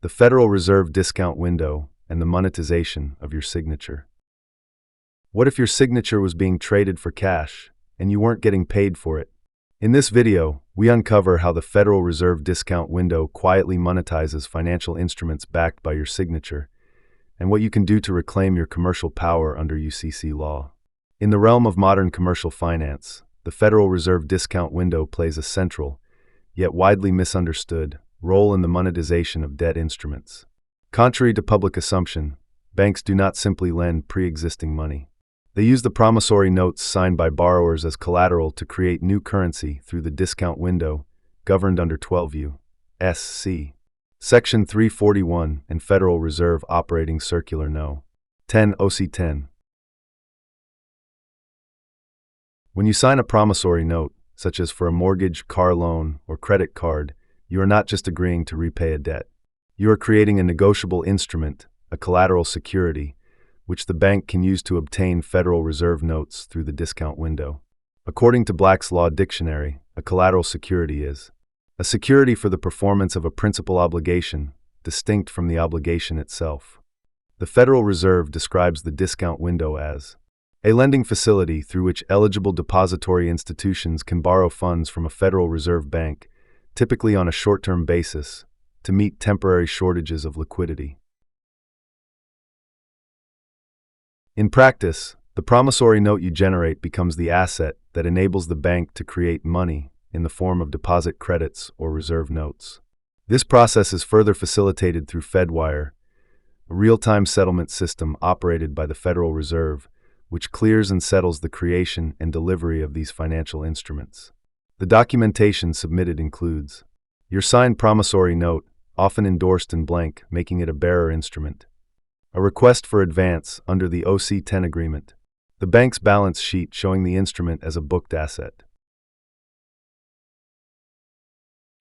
the Federal Reserve discount window, and the monetization of your signature. What if your signature was being traded for cash, and you weren't getting paid for it? In this video, we uncover how the Federal Reserve discount window quietly monetizes financial instruments backed by your signature, and what you can do to reclaim your commercial power under UCC law. In the realm of modern commercial finance, the Federal Reserve discount window plays a central, yet widely misunderstood, role in the monetization of debt instruments. Contrary to public assumption, banks do not simply lend pre-existing money. They use the promissory notes signed by borrowers as collateral to create new currency through the discount window, governed under 12 U.S.C. Section 341 and Federal Reserve Operating Circular No. 10 OC 10. When you sign a promissory note, such as for a mortgage, car loan, or credit card, you are not just agreeing to repay a debt. You are creating a negotiable instrument, a collateral security, which the bank can use to obtain Federal Reserve notes through the discount window. According to Black's Law Dictionary, a collateral security is a security for the performance of a principal obligation, distinct from the obligation itself. The Federal Reserve describes the discount window as a lending facility through which eligible depository institutions can borrow funds from a Federal Reserve bank, typically on a short-term basis, to meet temporary shortages of liquidity. In practice, the promissory note you generate becomes the asset that enables the bank to create money in the form of deposit credits or reserve notes. This process is further facilitated through FedWire, a real-time settlement system operated by the Federal Reserve, which clears and settles the creation and delivery of these financial instruments. The documentation submitted includes your signed promissory note, often endorsed in blank, making it a bearer instrument, a request for advance under the OC-10 agreement, the bank's balance sheet showing the instrument as a booked asset.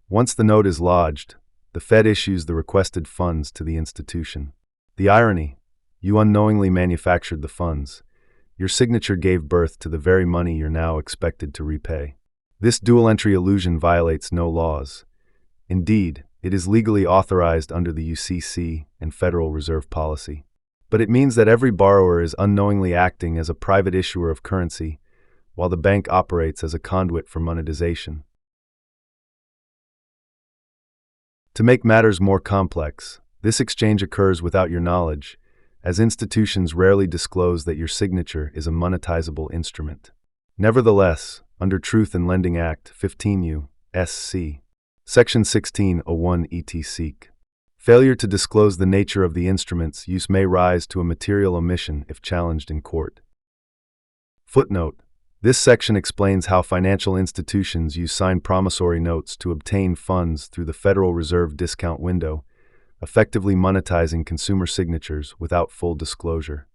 Once the note is lodged, the Fed issues the requested funds to the institution. The irony: you unknowingly manufactured the funds. Your signature gave birth to the very money you're now expected to repay. This dual-entry illusion violates no laws. Indeed, it is legally authorized under the UCC and Federal Reserve policy. But it means that every borrower is unknowingly acting as a private issuer of currency, while the bank operates as a conduit for monetization. To make matters more complex, this exchange occurs without your knowledge, as institutions rarely disclose that your signature is a monetizable instrument. Nevertheless, under Truth in Lending Act 15 U.S.C. Section 1601 etc. Failure to disclose the nature of the instrument's use may rise to a material omission if challenged in court. Footnote: this section explains how financial institutions use signed promissory notes to obtain funds through the Federal Reserve discount window, effectively monetizing consumer signatures without full disclosure.